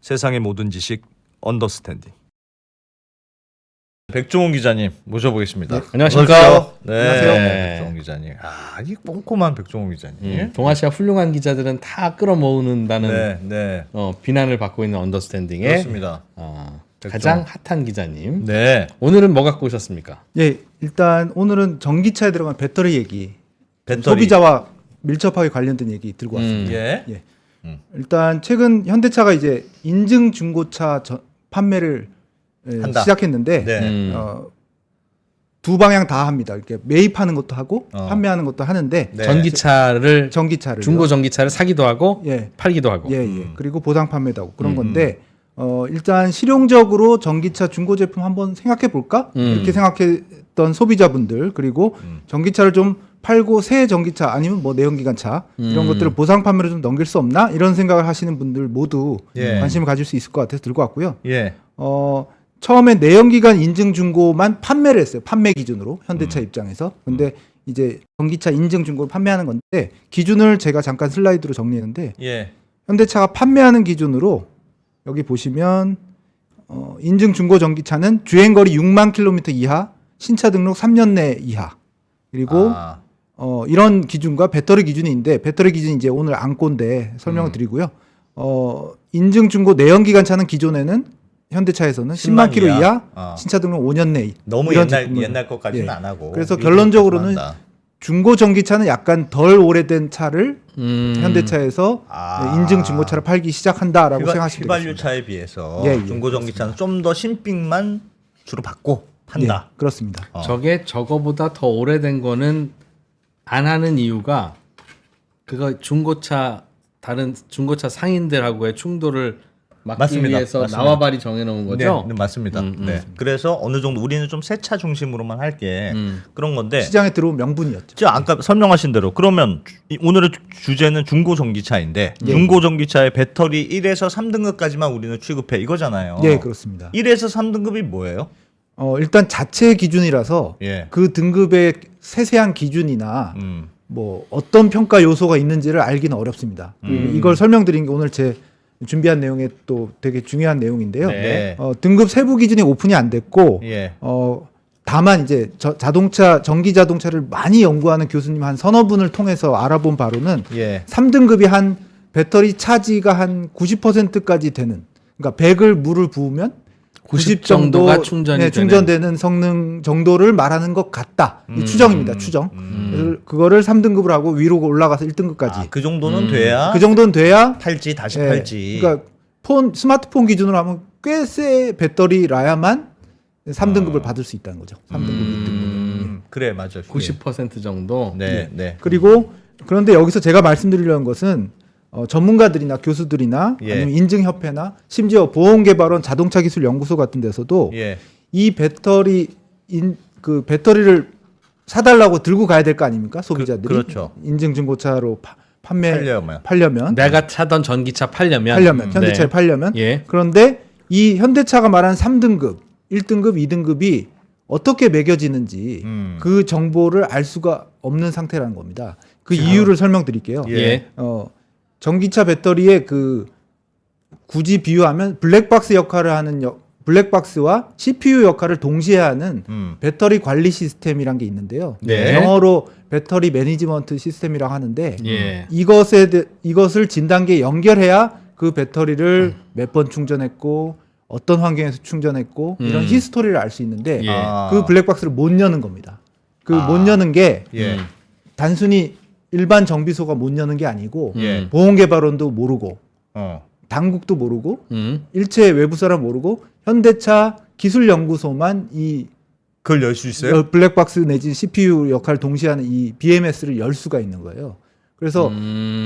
세상의 모든 지식 언더스탠딩. 백종원 기자님 모셔보겠습니다. 네. 안녕하십니까. 네. 안녕하세요. 백종원 기자님. 이 꼼꼼한 백종원 기자님. 동아시아 훌륭한 기자들은 다 끌어모으는다는 네. 비난을 받고 있는 언더스탠딩의 그렇습니다. 가장 핫한 기자님. 네. 오늘은 뭐 갖고 오셨습니까? 예, 일단 오늘은 전기차에 들어간 배터리 얘기, 배터리. 소비자와 밀접하게 관련된 얘기 들고 왔습니다. 예. 예. 일단 최근 현대차가 이제 인증 중고차 판매를 한다. 시작했는데 네. 두 방향 다 합니다. 이렇게 매입하는 것도 하고 판매하는 것도 하는데 네. 전기차를 중고 전기차를 사기도 하고 예. 팔기도 하고. 예. 그리고 보상 판매도 하고 그런 건데 일단 실용적으로 전기차 중고 제품 한번 생각해 볼까? 이렇게 생각했던 소비자분들 그리고 전기차를 좀 팔고 새 전기차 아니면 뭐 내연기관차 이런 것들을 보상 판매로 좀 넘길 수 없나? 이런 생각을 하시는 분들 모두 예. 관심을 가질 수 있을 것 같아서 들고 왔고요. 예. 처음에 내연기관 인증 중고만 판매를 했어요. 판매 기준으로 현대차 입장에서. 근데 이제 전기차 인증 중고를 판매하는 건데 기준을 제가 잠깐 슬라이드로 정리했는데 예. 현대차가 판매하는 기준으로 여기 보시면 인증 중고 전기차는 주행거리 6만 킬로미터 이하, 신차 등록 3년 내 이하. 그리고 이런 기준과 배터리 기준인데 배터리 기준이 이제 오늘 안건데 설명을 드리고요. 인증 중고 내연기관차는 기존에는 현대차에서는 10만 킬로 이하, 신차 등록 5년 내. 너무 이런 옛날 것까지는 안 하고. 그래서 결론적으로는 중고 전기차는 약간 덜 오래된 차를 현대차에서 인증 중고차를 팔기 시작한다라고 생각하시면 되겠습니다. 휘발유차에 비해서 예, 중고 전기차는 좀 더 신빙만 주로 받고 판다. 예, 그렇습니다. 저게 저거보다 더 오래된 거는 안 하는 이유가 그거 다른 중고차 상인들하고의 충돌을 막기 맞습니다. 위해서 맞습니다. 나와바리 정해놓은 거죠. 네, 맞습니다. 네. 그래서 어느 정도 우리는 좀 새 차 중심으로만 할게 그런 건데. 시장에 들어온 명분이었죠. 저 아까 설명하신 대로 그러면 오늘의 주제는 중고 전기차인데 중고 전기차의 배터리 1에서 3등급까지만 우리는 취급해 이거잖아요. 예, 그렇습니다. 1에서 3등급이 뭐예요? 일단 자체 기준이라서 예. 그 등급의 세세한 기준이나 음. 뭐 어떤 평가 요소가 있는지를 알기는 어렵습니다. 이걸 설명드린 게 오늘 제 준비한 내용에 또 되게 중요한 내용인데요. 네. 등급 세부 기준이 오픈이 안 됐고 예. 다만 이제 전기 자동차를 많이 연구하는 교수님 한 서너 분을 통해서 알아본 바로는 예. 3등급이 한 배터리 차지가 한 90%까지 되는, 그러니까 100을 물을 부으면 90 정도가 충전이 충전되는 성능 정도를 말하는 것 같다. 이 추정입니다. 추정. 그래서 그거를 3등급을 하고 위로 올라가서 1등급까지. 그 정도는 돼야 그 정도는 돼야 팔지 다시 예, 팔지. 그러니까 스마트폰 기준으로 하면 꽤 새 배터리라야만 3등급을 받을 수 있다는 거죠. 3등급, 2등급. 그래 맞아. 90% 정도. 네, 네. 그리고 그런데 여기서 제가 말씀드리려는 것은 전문가들이나 교수들이나 예. 아니면 인증협회나 심지어 보험개발원 자동차기술연구소 같은 데서도 예. 이 그 배터리를 사달라고 들고 가야 될 거 아닙니까? 소비자들이. 그렇죠. 인증 중고차로 팔려면. 팔려면 내가 차던 전기차 팔려면 현대차에 네. 팔려면. 예. 그런데 이 현대차가 말한 3등급, 1등급, 2등급이 어떻게 매겨지는지 그 정보를 알 수가 없는 상태라는 겁니다. 그 이유를 설명드릴게요. 예. 전기차 배터리의 굳이 비유하면 블랙박스 역할을 하는 블랙박스와 CPU 역할을 동시에 하는 배터리 관리 시스템이란 게 있는데요. 네. 영어로 배터리 매니지먼트 시스템이라고 하는데 예. 이것을 진단기에 연결해야 그 배터리를 몇 번 충전했고 어떤 환경에서 충전했고 이런 히스토리를 알 수 있는데 예. 그 블랙박스를 못 여는 겁니다. 못 여는 게 예. 단순히 일반 정비소가 못 여는 게 아니고 예. 보험개발원도 모르고 당국도 모르고 일체 외부 사람 모르고 현대차 기술연구소만 이 그걸 열 수 있어요? 블랙박스 내지 CPU 역할을 동시에 하는 이 BMS를 열 수가 있는 거예요. 그래서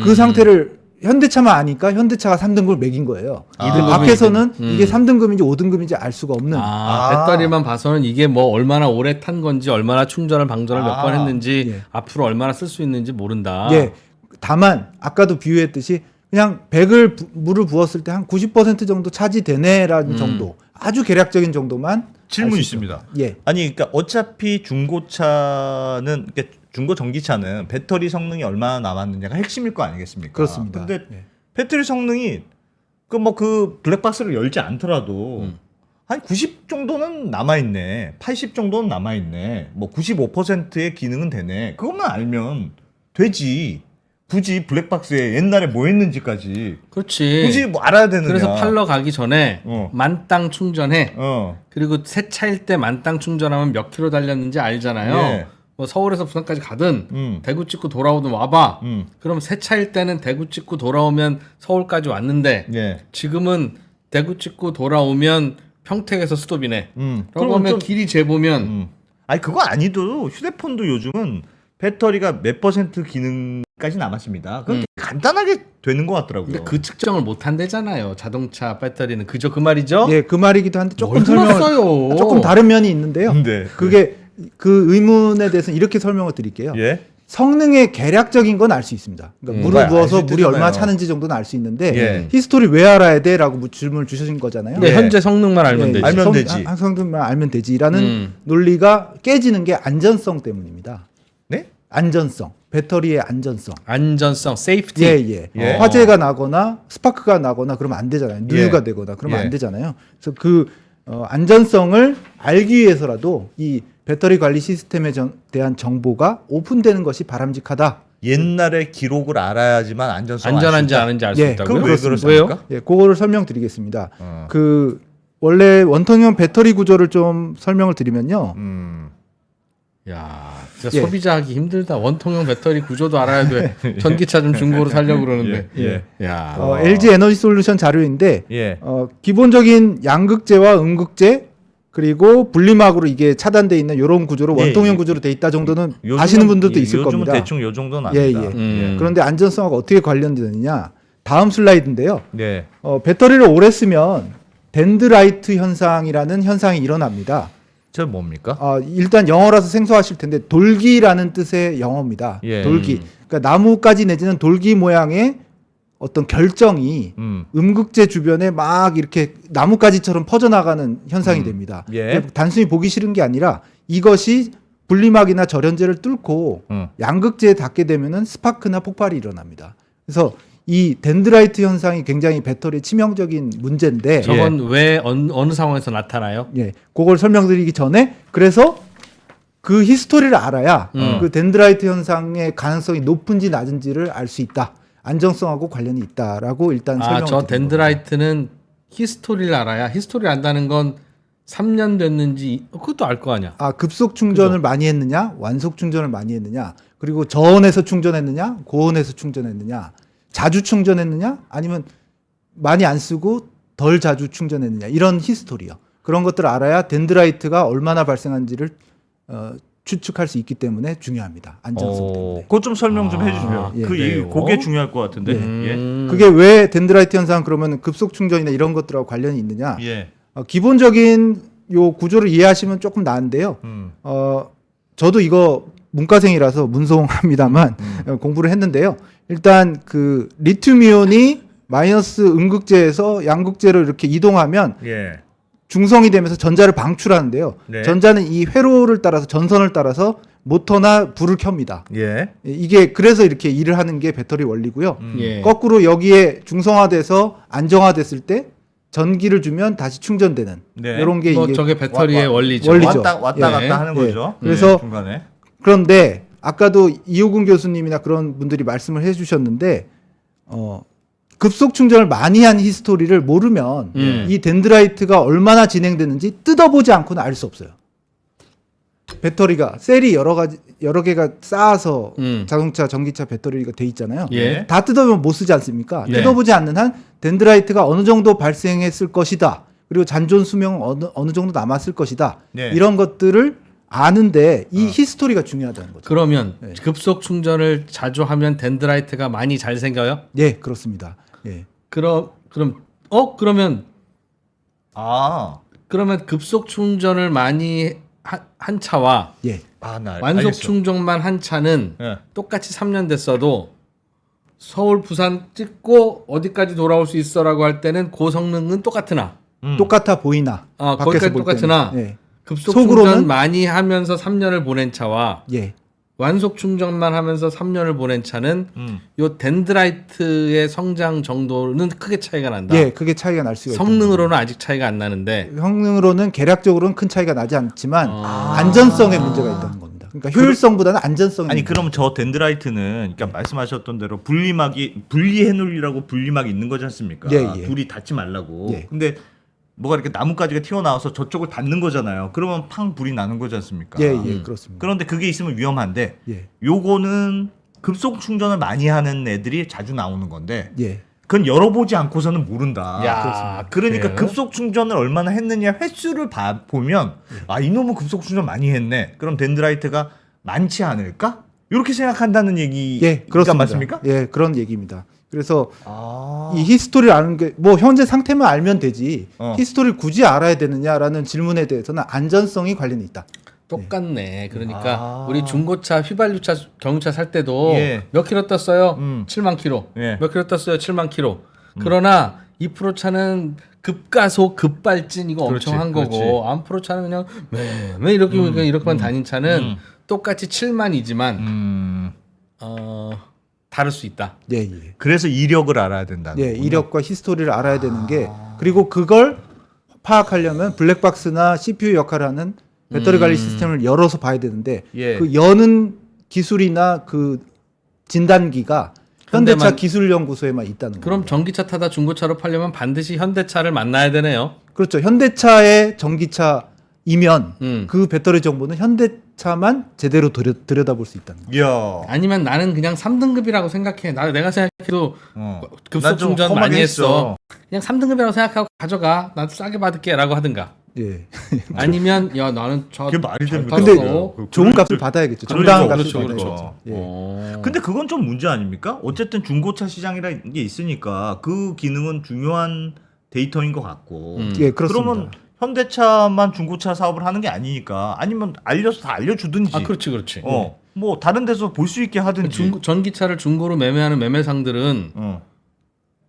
그 상태를 현대차만 아니까 현대차가 3등급을 매긴 거예요. 밖에서는 이게 3등급인지 5등급인지 알 수가 없는. 배터리만 봐서는 이게 뭐 얼마나 오래 탄 건지 얼마나 충전을 방전을 몇 번 했는지 예. 앞으로 얼마나 쓸 수 있는지 모른다. 예. 다만 아까도 비유했듯이 그냥 100을 물을 부었을 때 한 90% 정도 차지되네라는 정도. 아주 계략적인 정도만 질문 알수 있습니다. 예. 아니 그러니까 어차피 중고차는 그러니까 중고 전기차는 배터리 성능이 얼마나 남았느냐가 핵심일 거 아니겠습니까? 그렇습니다. 근데 예. 배터리 성능이 그 블랙박스를 열지 않더라도 한 90 정도는 남아있네. 80 정도는 남아있네. 뭐 95%의 기능은 되네. 그것만 알면 되지. 굳이 블랙박스에 옛날에 뭐 했는지까지 그렇지. 굳이 뭐 알아야 되느냐. 그래서 팔러 가기 전에 어. 만땅 충전해. 어. 그리고 새 차일 때 만땅 충전하면 몇 킬로 달렸는지 알잖아요. 예. 뭐 서울에서 부산까지 가든 대구 찍고 돌아오든 와봐. 그럼 새 차일 때는 대구 찍고 돌아오면 서울까지 왔는데 예. 지금은 대구 찍고 돌아오면 평택에서 스톱이네. 라고 그럼 하면 좀- 길이 재보면 아니 그거 아니도 휴대폰도 요즘은 배터리가 몇 % 기능까지 남았습니다. 그건 간단하게 되는 것 같더라고요. 근데 그 측정을 못 한대잖아요. 자동차 배터리는 그저 그 말이죠. 예, 그 말이기도 한데 조금 뭘 설명을 들었어요? 조금 다른 면이 있는데요. 네. 그게 그 의문에 대해서는 이렇게 설명을 드릴게요. 예. 성능의 계략적인 건 알 수 있습니다. 그러니까 물을 알 부어서 수 물이 얼마나 있잖아요. 차는지 정도는 알 수 있는데 예. 히스토리 왜 알아야 돼?라고 질문을 주신 거잖아요. 근데 예. 현재 성능만 알면 예, 되지. 알면 되지. 성능만 알면 되지라는 논리가 깨지는 게 안전성 때문입니다. 네? 안전성, 배터리의 안전성. 안전성, 세이프티. 예. 예. 화재가 나거나 스파크가 나거나 그러면 안 되잖아요. 누유가 예. 되거나 그러면 예. 안 되잖아요. 그래서 그 안전성을 알기 위해서라도 이 배터리 관리 시스템에 대한 정보가 오픈되는 것이 바람직하다. 옛날의 기록을 알아야지만 안전성 안전한지 알 아닌지 알 수 예, 있다고요? 그건 왜 그렇습니다. 그렇습니까? 예, 그거를 설명드리겠습니다. 어. 그 원래 원통형 배터리 구조를 좀 설명을 드리면요. 야, 진짜 예. 소비자 하기 힘들다. 원통형 배터리 구조도 알아야 돼. 전기차 좀 중고로 살려고 그러는데. 예. 야. LG 에너지 솔루션 자료인데 예. 기본적인 양극재와 음극재 그리고 분리막으로 이게 차단돼 있는 이런 구조로 예, 원통형 예. 구조로 돼 있다 정도는 요즘은- 아시는 분들도 예, 있을 요즘은 겁니다. 대충 요 정도는 예, 압니다. 예. 그런데 안전성하고 어떻게 관련되느냐? 다음 슬라이드인데요. 예. 배터리를 오래 쓰면 덴드라이트 현상이라는 현상이 일어납니다. 저 뭡니까? 일단 영어라서 생소하실 텐데 돌기라는 뜻의 영어입니다. 예. 돌기. 그러니까 나무까지 내지는 돌기 모양의 어떤 결정이 음극재 주변에 막 이렇게 나뭇가지처럼 퍼져나가는 현상이 됩니다. 예. 단순히 보기 싫은 게 아니라 이것이 분리막이나 절연제를 뚫고 양극재에 닿게 되면은 스파크나 폭발이 일어납니다. 그래서 이 덴드라이트 현상이 굉장히 배터리에 치명적인 문제인데 저건 왜 어느 상황에서 나타나요? 예, 그걸 설명드리기 전에 그래서 그 히스토리를 알아야 그 덴드라이트 현상의 가능성이 높은지 낮은지를 알 수 있다. 안정성하고 관련이 있다라고 일단 설명을 저 드린 겁니다. 덴드라이트는 히스토리를 알아야 히스토리를 안다는 건 3년 됐는지 그것도 알 거 아니야. 급속 충전을 많이 했느냐, 완속 충전을 많이 했느냐, 그리고 저온에서 충전했느냐, 고온에서 충전했느냐, 자주 충전했느냐, 아니면 많이 안 쓰고 덜 자주 충전했느냐 이런 히스토리요. 그런 것들을 알아야 덴드라이트가 얼마나 발생한지를 추측할 수 있기 때문에 중요합니다. 안전성 때문에. 그거 좀 설명 좀 해주시면. 예. 그래요? 그게 중요할 것 같은데. 예. 그게 왜 덴드라이트 현상 그러면 급속 충전이나 이런 것들하고 관련이 있느냐? 예. 기본적인 요 구조를 이해하시면 조금 나은데요. 저도 이거 문과생이라서 문송합니다만 공부를 했는데요. 일단 그 리튬이온이 마이너스 음극재에서 양극재로 이렇게 이동하면 예. 중성이 되면서 전자를 방출하는데요. 네. 전자는 이 회로를 따라서 전선을 따라서 모터나 불을 켭니다. 예. 이게 그래서 이렇게 일을 하는 게 배터리 원리고요. 예. 거꾸로 여기에 중성화돼서 안정화됐을 때 전기를 주면 다시 충전되는 네. 이런 게 뭐 이게 저게 배터리의 원리죠. 원리죠. 왔다 예. 갔다 하는 거죠. 그래서 중간에. 그런데 아까도 이호근 교수님이나 그런 분들이 말씀을 해주셨는데 급속 충전을 많이 한 히스토리를 모르면 이 덴드라이트가 얼마나 진행되는지 뜯어보지 않고는 알 수 없어요. 배터리가 셀이 여러 개가 쌓아서 자동차, 전기차 배터리가 돼 있잖아요. 예. 다 뜯어보면 못 쓰지 않습니까? 예. 뜯어보지 않는 한 덴드라이트가 어느 정도 발생했을 것이다. 그리고 잔존 수명은 어느 정도 남았을 것이다. 네. 이런 것들을 아는데 이 히스토리가 중요하다는 거죠. 그러면 네. 급속 충전을 자주 하면 덴드라이트가 많이 잘 생겨요? 예, 그렇습니다. 예. 그러면 급속 충전을 많이 한 차와 예. 완속 알겠어. 충전만 한 차는 예. 똑같이 3년 됐어도 서울 부산 찍고 어디까지 돌아올 수 있어라고 할 때는 고성능은 똑같으나 똑같아 보이나. 밖에서 거기까지 볼 똑같으나 때는. 예. 급속 속으로는? 충전 많이 하면서 3년을 보낸 차와 예. 완속 충전만 하면서 3년을 보낸 차는 요 덴드라이트의 성장 정도는 크게 차이가 난다. 예, 그게 차이가 날 수가 있다. 성능으로는 아직 차이가 안 나는데 성능으로는 계략적으로는 큰 차이가 나지 않지만 안전성에 문제가 있다는 겁니다. 그러니까 효율성보다는 안전성이 아니 그럼 저 덴드라이트는 그러니까 말씀하셨던 대로 분리해놓으라고 분리막이 있는 거지 않습니까? 예, 예. 둘이 닿지 말라고. 예. 근데 뭐가 이렇게 나뭇가지가 튀어나와서 저쪽을 닿는 거잖아요. 그러면 팡 불이 나는 거지 않습니까? 예, 예, 그렇습니다. 그런데 그게 있으면 위험한데 예. 요거는 급속 충전을 많이 하는 애들이 자주 나오는 건데 예. 그건 열어보지 않고서는 모른다. 야, 그러니까 그래요? 급속 충전을 얼마나 했느냐 횟수를 보면 아 이놈은 급속 충전 많이 했네. 그럼 덴드라이트가 많지 않을까? 이렇게 생각한다는 얘기가 예, 그렇습니다. 맞습니까? 예, 그런 얘기입니다. 그래서 아, 이 히스토리를 아는 게 뭐 현재 상태만 알면 되지 어. 히스토리를 굳이 알아야 되느냐라는 질문에 대해서는 안전성이 관련이 있다. 똑같네. 그러니까 아. 우리 중고차, 휘발유차, 경유차 살 때도 예. 몇 킬로 떴어요? 음. 7만 킬로. 예. 몇 킬로 떴어요? 7만 킬로. 그러나 2% 차는 급가속, 급발진 이거 그렇지, 엄청 한 거고 그렇지. 암프로 차는 그냥 왜 이렇게 그냥 이렇게만 다닌 차는 똑같이 7만이지만 다를 수 있다. 예, 예. 그래서 이력을 알아야 된다는 예, 거군요. 이력과 히스토리를 알아야 되는 게 그리고 그걸 파악하려면 블랙박스나 CPU 역할을 하는 배터리 관리 시스템을 열어서 봐야 되는데 예. 그 여는 기술이나 그 진단기가 현대차 현대만- 기술연구소에만 있다는 거예요. 그럼 전기차 타다 중고차로 팔려면 반드시 현대차를 만나야 되네요. 그렇죠. 현대차의 전기차이면 음. 그 배터리 정보는 현대차만 제대로 들여다볼 수 있다는 거예요. 이야. 아니면 나는 그냥 3등급이라고 생각해. 내가 생각해도 급속 난좀 충전 험하게 많이 했어. 했어. 그냥 3등급이라고 생각하고 가져가. 나도 싸게 받을게라고 하든가. 예. 아니면 야 나는 저 그게 말이 잘 됩니까? 근데 탔어. 좋은 값을 받아야겠죠. 그러니까, 정당한 값을 그렇죠, 받아야겠죠. 그렇죠. 예. 어. 근데 그건 좀 문제 아닙니까? 어쨌든 중고차 시장이라는 게 있으니까 그 기능은 중요한 데이터인 것 같고. 예, 그렇습니다. 그러면 현대차만 중고차 사업을 하는 게 아니니까 아니면 알려서 다 알려주든지. 아 그렇지 그렇지. 뭐 다른 데서 볼 수 있게 하든지. 전기차를 중고로 매매하는 매매상들은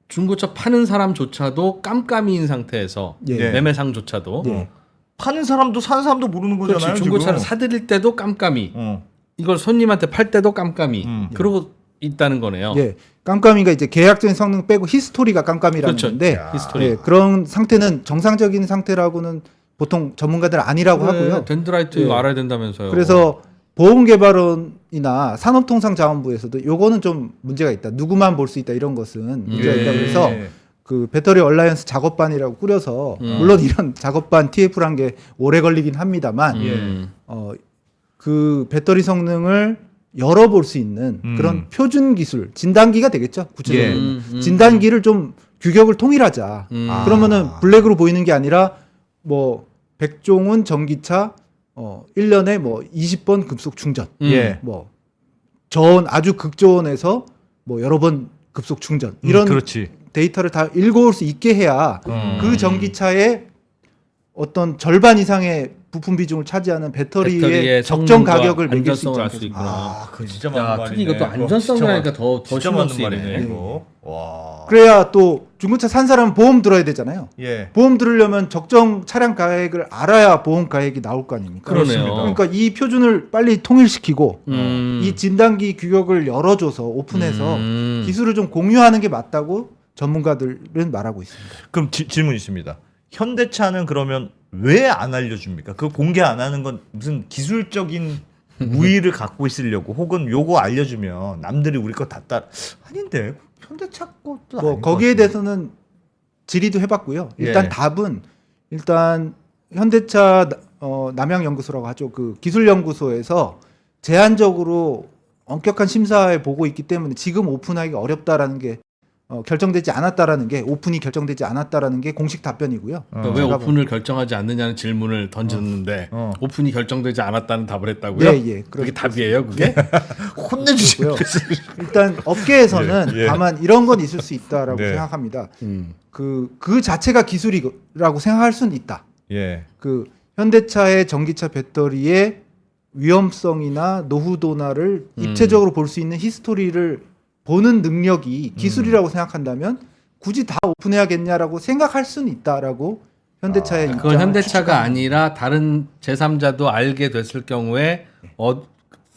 중고차 파는 사람조차도 깜깜이인 상태에서 예. 매매상조차도 예. 파는 사람도 사는 사람도 모르는 거잖아요. 그렇지 중고차를 지금. 사드릴 때도 깜깜이 어. 이걸 손님한테 팔 때도 깜깜이 예. 그러고 있다는 거네요. 예. 깜깜이가 이제 계약적인 성능 빼고 히스토리가 깜깜이라는 그렇죠. 건데 히스토리. 예, 그런 상태는 정상적인 상태라고는 보통 전문가들 아니라고 하고요. 덴드라이트 예. 이거 알아야 된다면서요. 그래서 보험개발원이나 산업통상자원부에서도 요거는 좀 문제가 있다. 누구만 볼 수 있다 이런 것은 문제가 있다. 그래서 그 배터리 얼라이언스 작업반이라고 꾸려서 물론 이런 작업반 TF란 게 오래 걸리긴 합니다만 그 배터리 성능을 열어볼 수 있는 그런 표준 기술 진단기가 되겠죠. 구체적으로 진단기를 좀 규격을 통일하자. 그러면은 블랙으로 보이는 게 아니라 뭐 백종원 전기차 1년에 뭐 20번 급속 충전. 예. 뭐 저온 아주 극저온에서 뭐 여러 번 급속 충전. 이런 그렇지. 데이터를 다 읽어올 수 있게 해야 그 전기차의 어떤 절반 이상의 부품 비중을 차지하는 배터리의 적정 성능과 가격을 매길 수 있지 안전성을 알 수 않겠습니까? 있구나. 그거 진짜 야, 맞는 말이네. 특히 이것도 그거 안전성이라니까 더 진짜 신경 맞는 쓰이네. 말이네. 이거. 와. 그래야 또 중고차 산 사람은 보험 들어야 되잖아요. 예. 보험 들으려면 적정 차량 가액을 알아야 보험 가액이 나올 거 아닙니까? 그러네요. 그러니까 이 표준을 빨리 통일시키고 음. 이 진단기 규격을 열어줘서 오픈해서 기술을 좀 공유하는 게 맞다고 전문가들은 말하고 있습니다. 그럼 질문 있습니다. 현대차는 그러면 왜 안 알려줍니까? 그 공개 안 하는 건 무슨 기술적인 우위를 갖고 있으려고 혹은 요거 알려주면 남들이 우리 거 다 따라 아닌데 현대차 것도 뭐 아닌 거기에 것 같은데. 대해서는 질의도 해봤고요. 일단 예. 답은 일단 현대차 남양연구소라고 하죠. 그 기술연구소에서 제한적으로 엄격한 심사에 보고 있기 때문에 지금 오픈하기가 어렵다라는 게 결정되지 않았다라는 게 오픈이 결정되지 않았다라는 게 공식 답변이고요. 그러니까 왜 오픈을 결정하지 않느냐는 질문을 던졌는데 오픈이 결정되지 않았다는 답을 했다고요? 예. 그게 답이에요, 그게? 혼내주시고요. 일단 업계에서는 예, 예. 다만 이런 건 있을 수 있다라고 네. 생각합니다. 그 자체가 기술이라고 생각할 수는 있다. 예. 그 현대차의 전기차 배터리의 위험성이나 노후도나를 입체적으로 볼 수 있는 히스토리를 보는 능력이 기술이라고 생각한다면 굳이 다 오픈해야겠냐라고 생각할 수는 있다라고 현대차의 그건 입장을 현대차가 추측합니다. 아니라 다른 제3자도 알게 됐을 경우에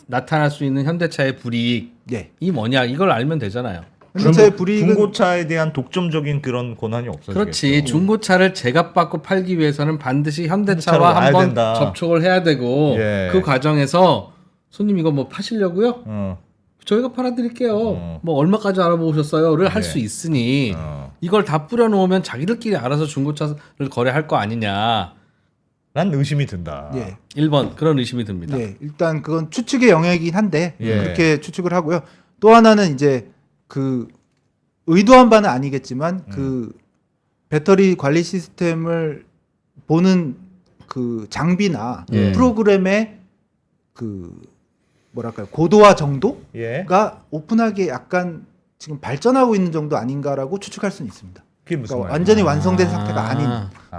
나타날 수 있는 현대차의 불이익이 예. 뭐냐 이걸 알면 되잖아요. 현대차의 불이익은 중고차에 대한 독점적인 그런 권한이 없어지겠죠. 그렇지. 중고차를 제값받고 팔기 위해서는 반드시 현대차로 현대차와 와야 한번 된다. 접촉을 해야 되고 예. 그 과정에서 손님 이거 뭐 파시려고요? 어. 저희가 팔아드릴게요. 뭐 얼마까지 알아보셨어요?를 할 수 있으니 이걸 다 뿌려놓으면 자기들끼리 알아서 중고차를 거래할 거 아니냐. 난 의심이 든다. 예. 1번 그런 의심이 듭니다. 예, 일단 그건 추측의 영역이긴 한데 예. 그렇게 추측을 하고요. 또 하나는 이제 그 의도한 바는 아니겠지만 그 배터리 관리 시스템을 보는 그 장비나 예. 프로그램의 그 뭐랄까요 고도화 정도가 예. 오픈하게 약간 지금 발전하고 있는 정도 아닌가라고 추측할 수는 있습니다. 그게 무슨 그러니까 말이야? 완전히 완성된 상태가 아닌.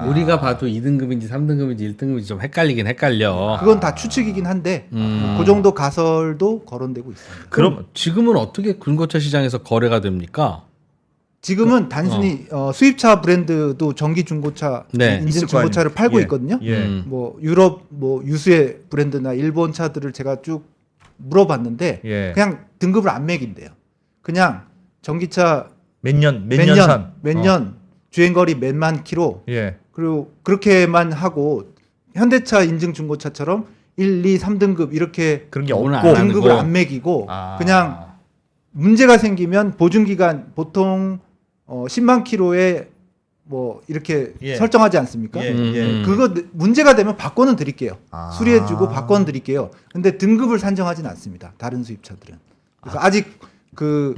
우리가 봐도 2등급인지 3등급인지 1등급인지 좀 헷갈리긴 헷갈려. 그건 다 추측이긴 한데 그 정도 가설도 거론되고 있습니다. 그럼 지금은 어떻게 중고차 시장에서 거래가 됩니까? 지금은 단순히 수입차 브랜드도 전기 중고차 네. 인증 있을 거 중고차를 아니에요. 팔고 예. 있거든요. 예. 뭐 유럽 뭐 유수의 브랜드나 일본 차들을 제가 쭉 물어봤는데 예. 그냥 등급을 안 매긴대요. 그냥 전기차 몇 년 산. 몇 년 주행거리 몇만 킬로 예. 그리고 그렇게만 하고 현대차 인증 중고차처럼 1, 2, 3등급 이렇게 그런 게 오늘 없고 안 하는 등급을 거. 안 매기고 아. 그냥 문제가 생기면 보증 기간 보통 10만 킬로에 뭐 이렇게 예. 설정하지 않습니까? 예. 예. 그거 문제가 되면 바꿔는 드릴게요. 아. 수리해주고 바꿔는 드릴게요. 근데 등급을 산정하진 않습니다. 다른 수입차들은. 그래서 아직 그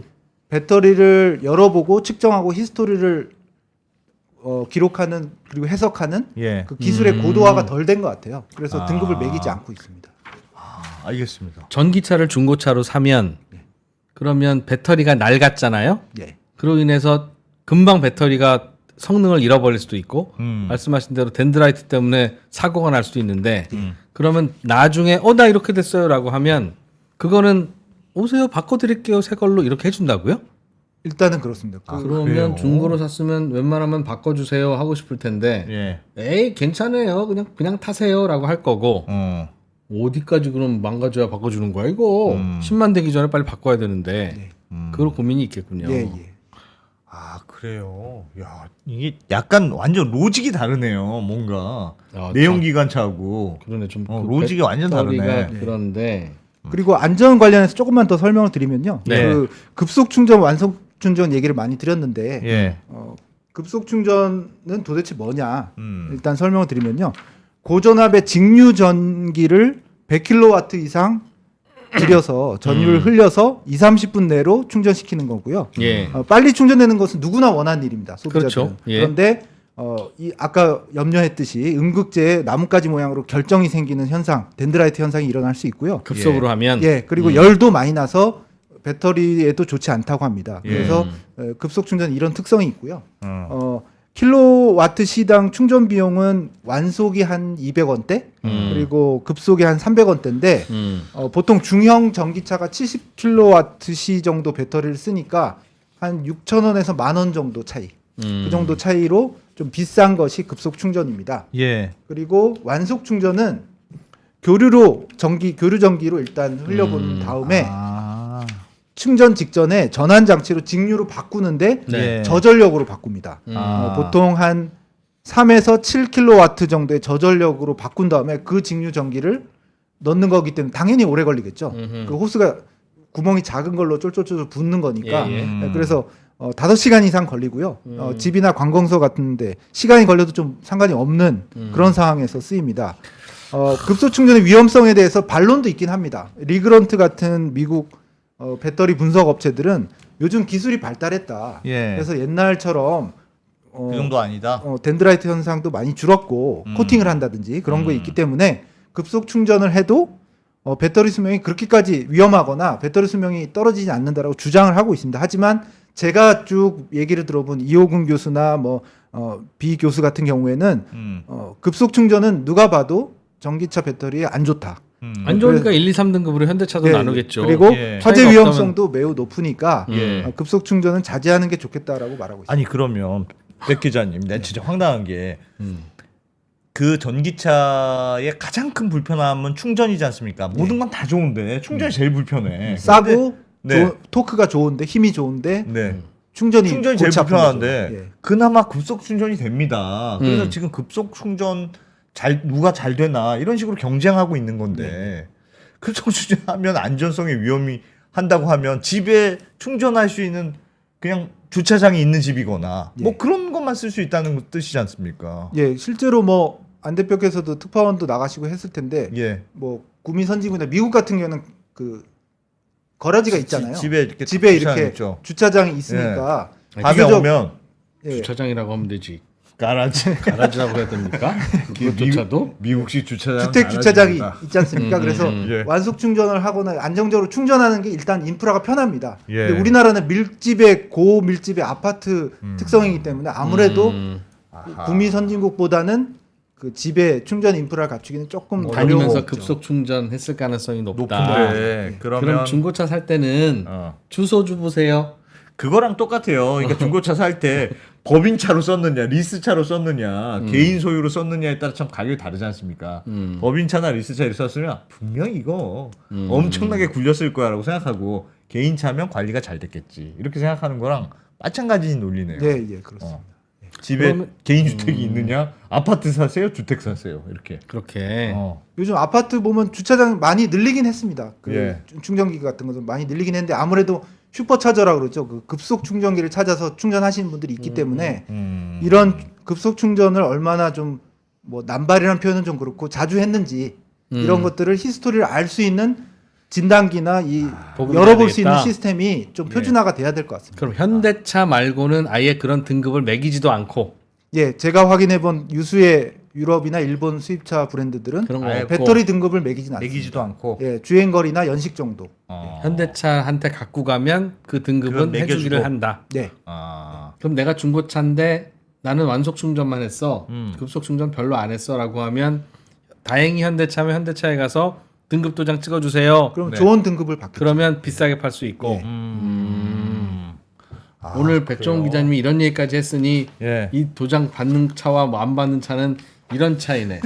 배터리를 열어보고 측정하고 히스토리를 기록하는 그리고 해석하는 예. 그 기술의 고도화가 덜 된 것 같아요. 그래서 아. 등급을 매기지 않고 있습니다. 알겠습니다. 전기차를 중고차로 사면 그러면 배터리가 낡았잖아요. 예. 그로 인해서 금방 배터리가 성능을 잃어버릴 수도 있고 말씀하신 대로 덴드라이트 때문에 사고가 날 수도 있는데 그러면 나중에 나 이렇게 됐어요라고 하면 그거는 오세요 바꿔드릴게요 새 걸로 이렇게 해준다고요? 일단은 그렇습니다. 그러면 그래요? 중고로 샀으면 웬만하면 바꿔주세요 하고 싶을 텐데 예. 에이 괜찮아요 그냥 타세요라고 할 거고 어디까지 그럼 망가져야 바꿔주는 거야 이거 10만 되기 전에 빨리 바꿔야 되는데 그런 고민이 있겠군요. 예, 예. 아 그래요. 야 이게 약간 완전 로직이 다르네요. 뭔가 아, 내연기관차하고 그러네 좀 로직이 완전 배터리가 다르네. 그런데 그리고 안전 관련해서 조금만 더 설명을 드리면요. 네. 그 급속 충전, 완속 충전 얘기를 많이 드렸는데 예. 급속 충전은 도대체 뭐냐? 일단 설명을 드리면요. 고전압의 직류 전기를 100kW 이상 들여서 전류를 흘려서 2, 30분 내로 충전시키는 거고요. 예. 빨리 충전되는 것은 누구나 원하는 일입니다. 소비자들은. 그렇죠. 예. 그런데 이 아까 염려했듯이 음극재의 나뭇가지 모양으로 결정이 생기는 현상, 덴드라이트 현상이 일어날 수 있고요. 급속으로 하면 예, 그리고 열도 많이 나서 배터리에도 좋지 않다고 합니다. 예. 그래서 급속 충전 이런 특성이 있고요. 킬로와트 시당 충전 비용은 완속이 한 200원대 그리고 급속이 한 300원대인데 보통 중형 전기차가 70킬로와트 시 정도 배터리를 쓰니까 한 6,000원에서 10,000원 정도 차이. 그 정도 차이로 좀 비싼 것이 급속 충전입니다. 예. 그리고 완속 충전은 교류 전기로 일단 흘려본 다음에 충전 직전에 전환 장치로 직류로 바꾸는데 네. 저전력으로 바꿉니다. 보통 한 3에서 7kW 정도의 저전력으로 바꾼 다음에 그 직류 전기를 넣는 거기 때문에 당연히 오래 걸리겠죠. 그 호스가 구멍이 작은 걸로 쫄쫄쫄 붓는 거니까. 예, 예. 네, 그래서 5시간 이상 걸리고요. 집이나 관공서 같은데 시간이 걸려도 좀 상관이 없는 그런 상황에서 쓰입니다. 급속 충전의 위험성에 대해서 반론도 있긴 합니다. 리그런트 같은 미국 배터리 분석 업체들은 요즘 기술이 발달했다. 예. 그래서 옛날처럼 그 정도 아니다. 덴드라이트 현상도 많이 줄었고 코팅을 한다든지 그런 거 있기 때문에 급속 충전을 해도 배터리 수명이 그렇게까지 위험하거나 배터리 수명이 떨어지지 않는다라고 주장을 하고 있습니다. 하지만 제가 쭉 얘기를 들어본 이호근 교수나 비 교수 같은 경우에는 급속 충전은 누가 봐도 전기차 배터리에 안 좋다. 안 좋으니까 1, 2, 3등급으로 현대차도 네, 나누겠죠. 그리고 예. 화재 차이가 위험성도 매우 높으니까 예. 급속 충전은 자제하는 게 좋겠다라고 말하고 있습니다. 아니 그러면 백 기자님, 내 진짜 황당한 게 그 전기차의 가장 큰 불편함은 충전이지 않습니까? 모든 건 다 좋은데 충전이 제일 불편해. 싸고 네. 토크가 좋은데 힘이 좋은데 네. 충전이 제일 골치 아픈 불편한데 거죠. 예. 그나마 급속 충전이 됩니다. 그래서 지금 급속 충전 누가 잘 되나 이런 식으로 경쟁하고 있는 건데 급속 충전하면 안전성에 위험이 한다고 하면 집에 충전할 수 있는 그냥 주차장이 있는 집이거나 뭐 그런 것만 쓸 수 있다는 뜻이지 않습니까? 예, 실제로 뭐 안 대표께서도 특파원도 나가시고 했을 텐데 예. 뭐 구미 선진국이나 미국 같은 경우는 그 거라지가 있잖아요. 집에 이렇게 집에 주차장 이렇게 있죠. 주차장이 있으니까 밤에 비교적- 오면 예. 주차장이라고 하면 되지. 가라지. 가라지라고 해야 됩니까? 그것조차도 미국식 주차장. 주택 주차장이 가라지입니다. 있지 않습니까? 그래서 예. 완속 충전을 하거나 안정적으로 충전하는 게 일단 인프라가 편합니다. 예. 근데 우리나라는 밀집의 고밀집의 아파트 특성이기 때문에 아무래도 아하. 구미 선진국보다는 그 집에 충전 인프라를 갖추기는 조금 다니면서 어려웠죠. 급속 충전했을 가능성이 높다. 높은데 그럼 그러면 중고차 살 때는 주소 주보세요. 그거랑 똑같아요. 그러니까 중고차 살 때 법인차로 썼느냐, 리스차로 썼느냐, 개인 소유로 썼느냐에 따라 참 가격이 다르지 않습니까? 법인차나 리스차를 썼으면 분명히 이거 엄청나게 굴렸을 거야라고 생각하고 개인차면 관리가 잘 됐겠지. 이렇게 생각하는 거랑 마찬가지인 논리네요. 예, 예, 그렇습니다. 집에 그러면- 개인 주택이 있느냐, 아파트 사세요, 주택 사세요, 이렇게. 그렇게. 요즘 아파트 보면 주차장 많이 늘리긴 했습니다. 그 예. 충전기 같은 것도 많이 늘리긴 했는데 아무래도 슈퍼차저라고 그러죠. 그 급속 충전기를 찾아서 충전하시는 분들이 있기 때문에 이런 급속 충전을 얼마나 좀 뭐 남발이라는 표현은 좀 그렇고 자주 했는지 이런 것들을 히스토리를 알 수 있는 진단기나 이 보급이 열어볼 수 있는 되겠다. 시스템이 좀 표준화가 돼야 될 것 같습니다. 그럼 현대차 말고는 아예 그런 등급을 매기지도 않고 예, 제가 확인해본 유수의 유럽이나 일본 수입차 브랜드들은 그런 거 아예 없고 배터리 등급을 매기진 않습니다. 매기지도 않고. 예, 주행거리나 연식 정도. 현대차한테 갖고 가면 그 등급은 그건 매겨주고. 해주기를 한다. 네. 그럼 내가 중고차인데 나는 완속 충전만 했어. 급속 충전 별로 안 했어라고 하면 다행히 현대차면 현대차에 가서 등급 도장 찍어주세요. 그럼 네. 좋은 등급을 받겠죠. 그러면 비싸게 팔 수 있고 예. 오늘 백종원 기자님이 이런 얘기까지 했으니 예. 이 도장 받는 차와 뭐 안 받는 차는 이런 차이네.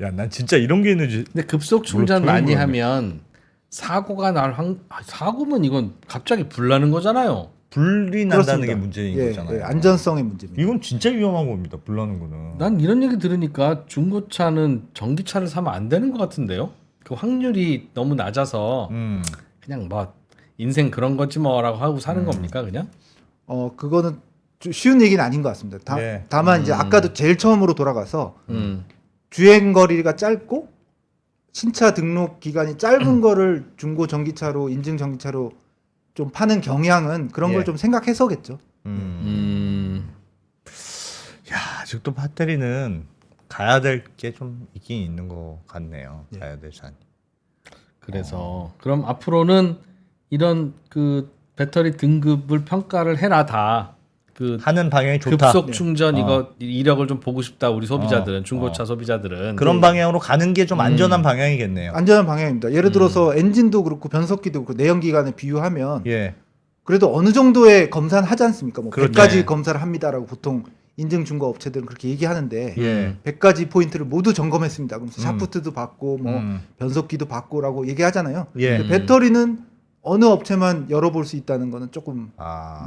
야, 난 진짜 이런 게 있는지. 근데 급속 충전 몰라, 많이 처음 하면 사고가 사고면 이건 갑자기 불나는 거잖아요. 불이 난다는 그렇습니다. 게 문제인 예, 거잖아요. 예, 안전성의 문제입니다. 이건 진짜 위험한 겁니다. 불나는 거는. 난 이런 얘기 들으니까 중고차는 전기차를 사면 안 되는 것 같은데요. 그 확률이 너무 낮아서 그냥 뭐 인생 그런 거지 뭐라고 하고 사는 겁니까 그냥? 그거는 좀 쉬운 얘기는 아닌 것 같습니다. 예. 다만 이제 아까도 제일 처음으로 돌아가서 음. 주행 거리가 짧고 신차 등록 기간이 짧은 거를 중고 전기차로 인증 전기차로 좀 파는 경향은 그런 예. 걸 좀 생각해서겠죠. 야, 아직도 배터리는 가야 될 게 좀 있긴 있는 것 같네요. 예. 가야 될 산이. 그래서 그럼 앞으로는 이런 그 배터리 등급을 평가를 해라 다. 그 하는 방향이 좋다. 급속 충전 이거 이력을 좀 보고 싶다 우리 소비자들은 어. 중고차 소비자들은 그런 방향으로 가는 게 좀 안전한 방향이겠네요. 안전한 방향입니다. 예를 들어서 엔진도 그렇고 변속기도 그렇고 내연기관에 비유하면 예. 그래도 어느 정도의 검사는 하지 않습니까? 뭐 그렇죠. 100가지 네. 검사를 합니다라고 보통 인증 중고 업체들은 그렇게 얘기하는데 예. 100가지 포인트를 모두 점검했습니다. 그럼 샤프트도 받고 뭐 음. 변속기도 받고라고 얘기하잖아요. 예. 근데 배터리는 어느 업체만 열어볼 수 있다는 거는 조금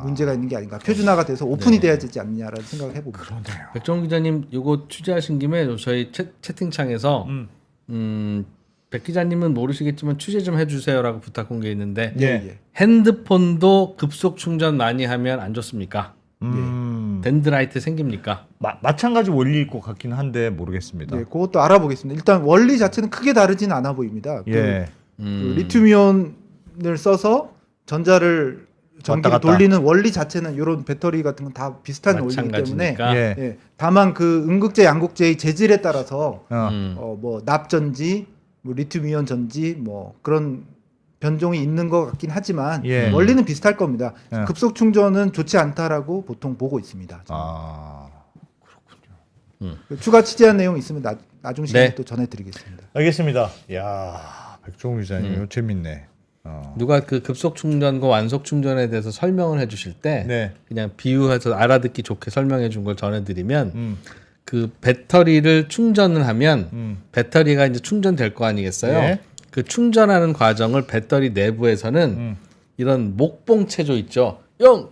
문제가 있는 게 아닌가. 표준화가 돼서 오픈이 돼야 되지 않느냐라는 생각을 해봅니다. 그러네요. 백종원 기자님 요거 취재하신 김에 저희 채팅창에서 백 기자님은 모르시겠지만 취재 좀 해주세요라고 부탁한 게 있는데 예. 핸드폰도 급속 충전 많이 하면 안 좋습니까? 덴드라이트 생깁니까? 마찬가지 원리일 것 같긴 한데 모르겠습니다. 네, 그것도 알아보겠습니다. 일단 원리 자체는 크게 다르지는 않아 보입니다. 예. 그 리튬이온을 써서 전기를 왔다 갔다. 돌리는 원리 자체는 이런 배터리 같은 건 다 비슷한 원리이기 때문에 마찬가지니까. 예. 예, 다만 그 음극재 양극재의 재질에 따라서 어. 뭐 납전지, 뭐 리튬이온 전지 뭐 그런 변종이 있는 것 같긴 하지만 예. 원리는 비슷할 겁니다. 예. 급속 충전은 좋지 않다라고 보통 보고 있습니다. 아. 추가 취재한 내용 있으면 나중 시간에 네. 또 전해드리겠습니다. 알겠습니다. 야, 백종원 기자님 이거 재밌네. 누가 그 급속 충전과 완속 충전에 대해서 설명을 해주실 때 네. 그냥 비유해서 알아듣기 좋게 설명해 준 걸 전해드리면 그 배터리를 충전을 하면 배터리가 이제 충전될 거 아니겠어요? 예. 그 충전하는 과정을 배터리 내부에서는 이런 목봉 체조 있죠. 영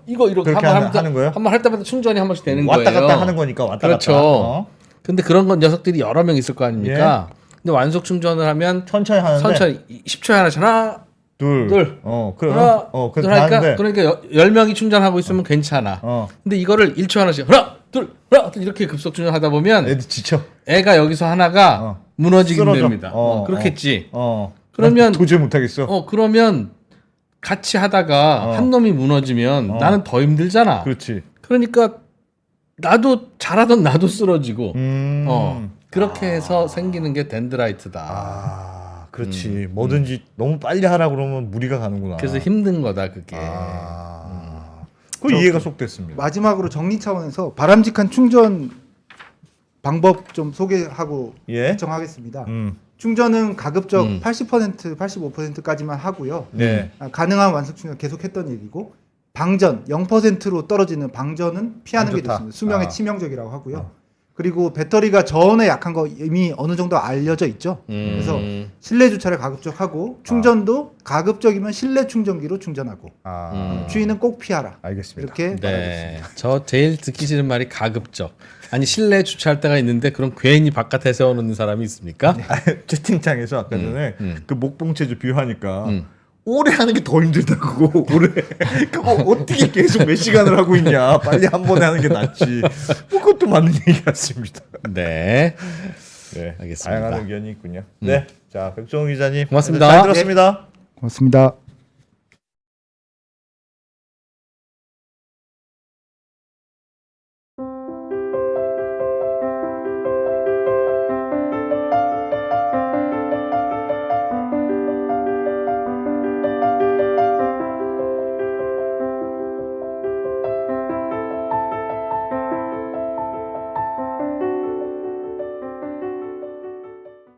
이거 이렇게 그렇게 하는 거예요? 한번 할 때마다 충전이 한 번씩 되는 왔다 거예요. 갔다 하는 거니까 왔다 그렇죠. 갔다. 어? 근데 그런 건 녀석들이 여러 명 있을 거 아닙니까? 근데 완속 충전을 하면 천천히 하는데 천천히 10초에 하나씩 하나 둘. 둘. 그럼 하나 그렇게 둘 하니까 하는데 그러니까 10명이 충전하고 있으면 괜찮아. 근데 이거를 1초 하나씩 하나 둘 이렇게 급속 충전하다 보면 애들 지쳐. 애가 여기서 하나가 무너지게 쓰러져. 됩니다. 그렇겠지. 그러면 난 도저히 못 하겠어. 그러면 같이 하다가 한 놈이 무너지면 나는 더 힘들잖아. 그렇지. 그러니까 나도 잘하던 나도 쓰러지고 그렇게 해서 생기는 게 덴드라이트다. 그렇지. 뭐든지 너무 빨리 하라 그러면 무리가 가는구나. 그래서 힘든 거다 그게. 그 이해가 쏙 됐습니다. 마지막으로 정리 차원에서 바람직한 충전 방법 좀 소개하고 예. 결정하겠습니다. 충전은 충전은 가급적 80%, 85%까지만 하고요. 네. 가능한 완속 충전 계속했던 얘기고 방전 0%로 떨어지는 방전은 피하는 안 게 좋다. 좋습니다. 수명에 치명적이라고 하고요. 그리고 배터리가 저온에 약한 거 이미 어느 정도 알려져 있죠. 그래서 실내 주차를 가급적 하고 충전도 가급적이면 실내 충전기로 충전하고 주의는 꼭 피하라. 알겠습니다. 이렇게 네. 말하겠습니다. 저 제일 듣기 싫은 말이 가급적. 아니 실내 주차할 때가 있는데 그럼 괜히 바깥에 세워놓는 사람이 있습니까? 채팅창에서 아까 전에 그 목봉체조 비유하니까 오래 하는 게 더 힘들다고. 오래. 그거 어떻게 계속 몇 시간을 하고 있냐. 빨리 한 번에 하는 게 낫지. 뭐 그것도 맞는 얘기 같습니다. 네. 네. 알겠습니다. 다양한 의견이 있군요. 네. 자, 백종원 기자님. 고맙습니다. 잘 들었습니다. 고맙습니다.